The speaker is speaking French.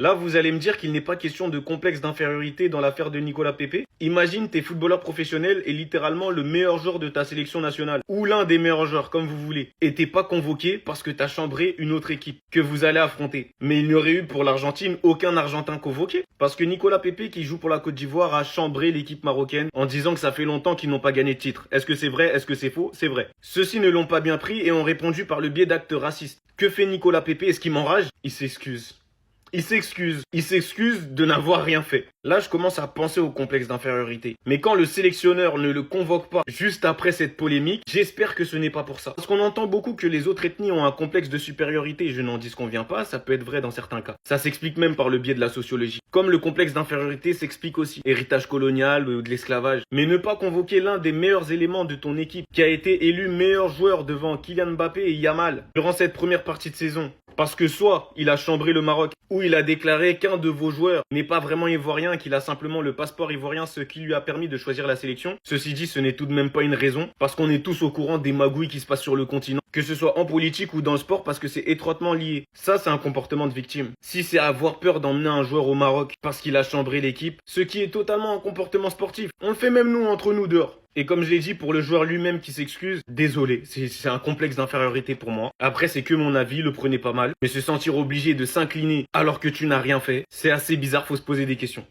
Là, vous allez me dire qu'il n'est pas question de complexe d'infériorité dans l'affaire de Nicolas Pepe. Imagine, t'es footballeur professionnel et littéralement le meilleur joueur de ta sélection nationale, ou l'un des meilleurs joueurs, comme vous voulez, et t'es pas convoqué parce que t'as chambré une autre équipe que vous allez affronter. Mais il n'y aurait eu pour l'Argentine aucun Argentin convoqué, parce que Nicolas Pepe, qui joue pour la Côte d'Ivoire, a chambré l'équipe marocaine en disant que ça fait longtemps qu'ils n'ont pas gagné de titre. Est-ce que c'est vrai? Est-ce que c'est faux? C'est vrai. Ceux-ci ne l'ont pas bien pris et ont répondu par le biais d'actes racistes. Que fait Nicolas Pepe? Et ce qui m'enrage, il s'excuse. Il s'excuse de n'avoir rien fait. Là, je commence à penser au complexe d'infériorité. Mais quand le sélectionneur ne le convoque pas juste après cette polémique, j'espère que ce n'est pas pour ça. Parce qu'on entend beaucoup que les autres ethnies ont un complexe de supériorité. Je n'en disconviens pas, ça peut être vrai dans certains cas. Ça s'explique même par le biais de la sociologie. Comme le complexe d'infériorité s'explique aussi. Héritage colonial ou de l'esclavage. Mais ne pas convoquer l'un des meilleurs éléments de ton équipe, qui a été élu meilleur joueur devant Kylian Mbappé et Yamal durant cette première partie de saison. Parce que soit il a chambré le Maroc, ou il a déclaré qu'un de vos joueurs n'est pas vraiment ivoirien, qu'il a simplement le passeport ivoirien, ce qui lui a permis de choisir la sélection. Ceci dit, ce n'est tout de même pas une raison, parce qu'on est tous au courant des magouilles qui se passent sur le continent, que ce soit en politique ou dans le sport, parce que c'est étroitement lié. Ça, c'est un comportement de victime. Si c'est avoir peur d'emmener un joueur au Maroc parce qu'il a chambré l'équipe, ce qui est totalement un comportement sportif. On le fait même nous, entre nous dehors. Et comme je l'ai dit, pour le joueur lui-même qui s'excuse, désolé, c'est un complexe d'infériorité pour moi. Après, c'est que mon avis, le prenez pas mal. Mais se sentir obligé de s'incliner alors que tu n'as rien fait, c'est assez bizarre, faut se poser des questions.